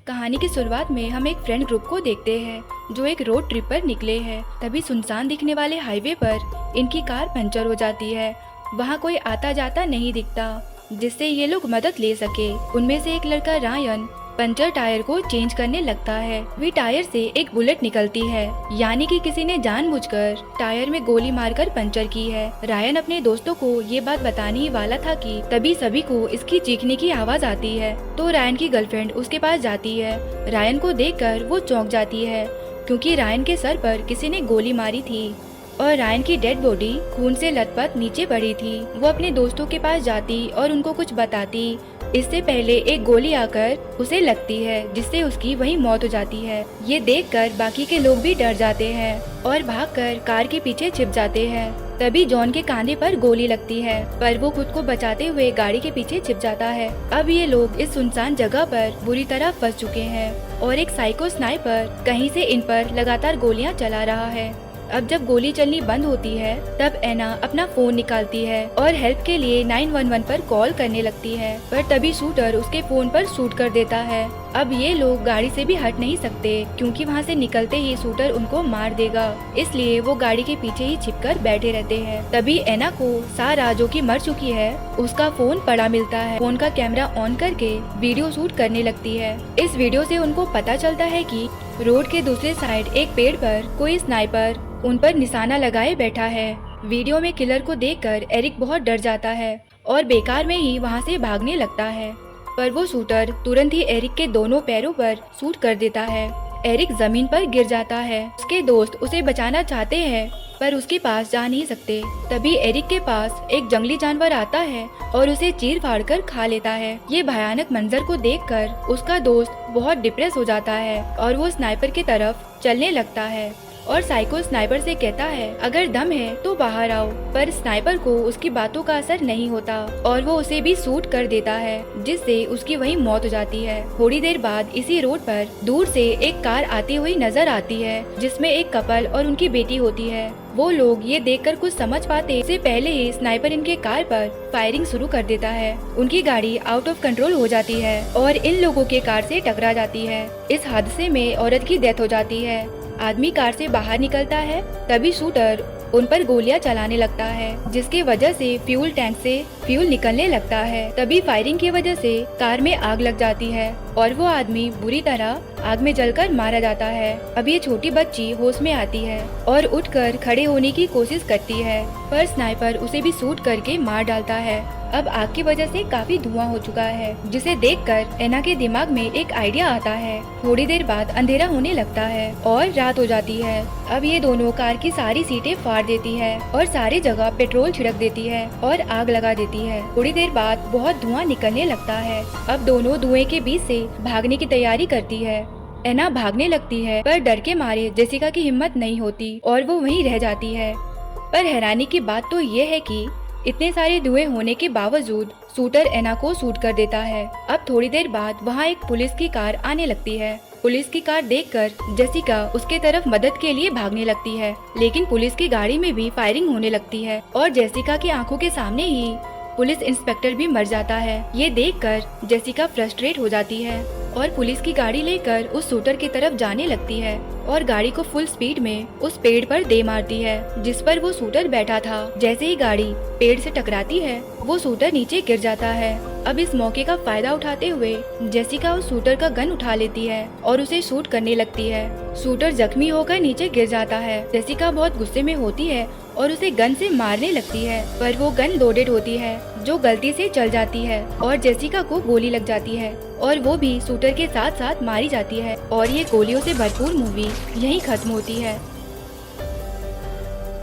कहानी की शुरुआत में हम एक फ्रेंड ग्रुप को देखते हैं जो एक रोड ट्रिप पर निकले हैं। तभी सुनसान दिखने वाले हाईवे पर इनकी कार पंचर हो जाती है। वहाँ कोई आता जाता नहीं दिखता जिससे ये लोग मदद ले सके। उनमें से एक लड़का रायन पंचर टायर को चेंज करने लगता है। वे टायर से एक बुलेट निकलती है, यानी कि किसी ने जानबूझकर टायर में गोली मारकर पंचर की है। रायन अपने दोस्तों को ये बात बताने ही वाला था कि तभी सभी को इसकी चीखने की आवाज आती है। तो रायन की गर्लफ्रेंड उसके पास जाती है। रायन को देखकर वो चौंक जाती है क्योंकि रायन के सर पर किसी ने गोली मारी थी और रायन की डेड बॉडी खून से लथपथ नीचे पड़ी थी। वो अपने दोस्तों के पास जाती और उनको कुछ बताती। इससे पहले एक गोली आकर उसे लगती है जिससे उसकी वही मौत हो जाती है। ये देखकर बाकी के लोग भी डर जाते हैं और भागकर कार के पीछे छिप जाते हैं। तभी जॉन के कांधे पर गोली लगती है पर वो खुद को बचाते हुए गाड़ी के पीछे छिप जाता है। अब ये लोग इस सुनसान जगह पर बुरी तरह फंस चुके हैं और एक साइको स्नाइपर कहीं से इन पर लगातार गोलियां चला रहा है। अब जब गोली चलनी बंद होती है तब एना अपना फोन निकालती है और हेल्प के लिए 911 पर कॉल करने लगती है, पर तभी शूटर उसके फोन पर शूट कर देता है। अब ये लोग गाड़ी से भी हट नहीं सकते क्योंकि वहाँ से निकलते ही शूटर उनको मार देगा, इसलिए वो गाड़ी के पीछे ही छिपकर बैठे रहते हैं। तभी एना को सारा जो कि मर चुकी है उसका फोन पड़ा मिलता है। फोन का कैमरा ऑन करके वीडियो शूट करने लगती है। इस वीडियो से उनको पता चलता है कि रोड के दूसरे साइड एक पेड़ पर कोई स्नाइपर उन पर निशाना लगाए बैठा है। वीडियो में किलर को देखकर एरिक बहुत डर जाता है और बेकार में ही वहाँ से भागने लगता है, पर वो शूटर तुरंत ही एरिक के दोनों पैरों पर शूट कर देता है। एरिक जमीन पर गिर जाता है। उसके दोस्त उसे बचाना चाहते हैं पर उसके पास जा नहीं सकते। तभी एरिक के पास एक जंगली जानवर आता है और उसे चीर फाड़ कर खा लेता है। ये भयानक मंजर को देखकर उसका दोस्त बहुत डिप्रेस हो जाता है और वो स्नाइपर की तरफ चलने लगता है और साइको स्नाइपर से कहता है अगर दम है तो बाहर आओ, पर स्नाइपर को उसकी बातों का असर नहीं होता और वो उसे भी शूट कर देता है जिससे उसकी वही मौत हो जाती है। थोड़ी देर बाद इसी रोड पर दूर से एक कार आती हुई नजर आती है जिसमें एक कपल और उनकी बेटी होती है। वो लोग ये देखकर कुछ समझ पाते से पहले ही स्नाइपर इनके कार पर फायरिंग शुरू कर देता है। उनकी गाड़ी आउट ऑफ कंट्रोल हो जाती है और इन लोगों के कार से टकरा जाती है। इस हादसे में औरत की डेथ हो जाती है। आदमी कार से बाहर निकलता है तभी शूटर उन पर गोलियां चलाने लगता है जिसकी वजह से फ्यूल टैंक से फ्यूल निकलने लगता है। तभी फायरिंग की वजह से कार में आग लग जाती है और वो आदमी बुरी तरह आग में जलकर मारा जाता है। अब ये छोटी बच्ची होश में आती है और उठकर खड़े होने की कोशिश करती है पर स्नाइपर उसे भी शूट करके मार डालता है। अब आग की वजह से काफी धुआं हो चुका है जिसे देखकर एना के दिमाग में एक आइडिया आता है। थोड़ी देर बाद अंधेरा होने लगता है और रात हो जाती है। अब ये दोनों कार की सारी सीटें फाड़ देती है और सारी जगह पेट्रोल छिड़क देती है और आग लगा देती है। थोड़ी देर बाद बहुत धुआं निकलने लगता है। अब दोनों धुएं के बीच से भागने की तैयारी करती है। एना भागने लगती है पर डर के मारे जेसिका की हिम्मत नहीं होती और वो वहीं रह जाती है। पर हैरानी की बात तो ये है कि इतने सारे धुएं होने के बावजूद शूटर एना को शूट कर देता है। अब थोड़ी देर बाद वहाँ एक पुलिस की कार आने लगती है। पुलिस की कार देखकर जेसिका उसके तरफ मदद के लिए भागने लगती है, लेकिन पुलिस की गाड़ी में भी फायरिंग होने लगती है और जेसिका की आंखों के सामने ही पुलिस इंस्पेक्टर भी मर जाता है। ये देखकर जेसिका फ्रस्ट्रेट हो जाती है और पुलिस की गाड़ी लेकर उस शूटर की तरफ जाने लगती है और गाड़ी को फुल स्पीड में उस पेड़ पर दे मारती है जिस पर वो शूटर बैठा था। जैसे ही गाड़ी पेड़ से टकराती है वो शूटर नीचे गिर जाता है। अब इस मौके का फायदा उठाते हुए जेसिका उस शूटर का गन उठा लेती है और उसे शूट करने लगती है। शूटर जख्मी होकर नीचे गिर जाता है। जेसिका बहुत गुस्से में होती है और उसे गन से मारने लगती है पर वो गन लोडेड होती है जो गलती से चल जाती है और जेसिका को गोली लग जाती है और वो भी शूटर के साथ साथ मारी जाती है और ये गोलियों से भरपूर मूवी यहीं खत्म होती है।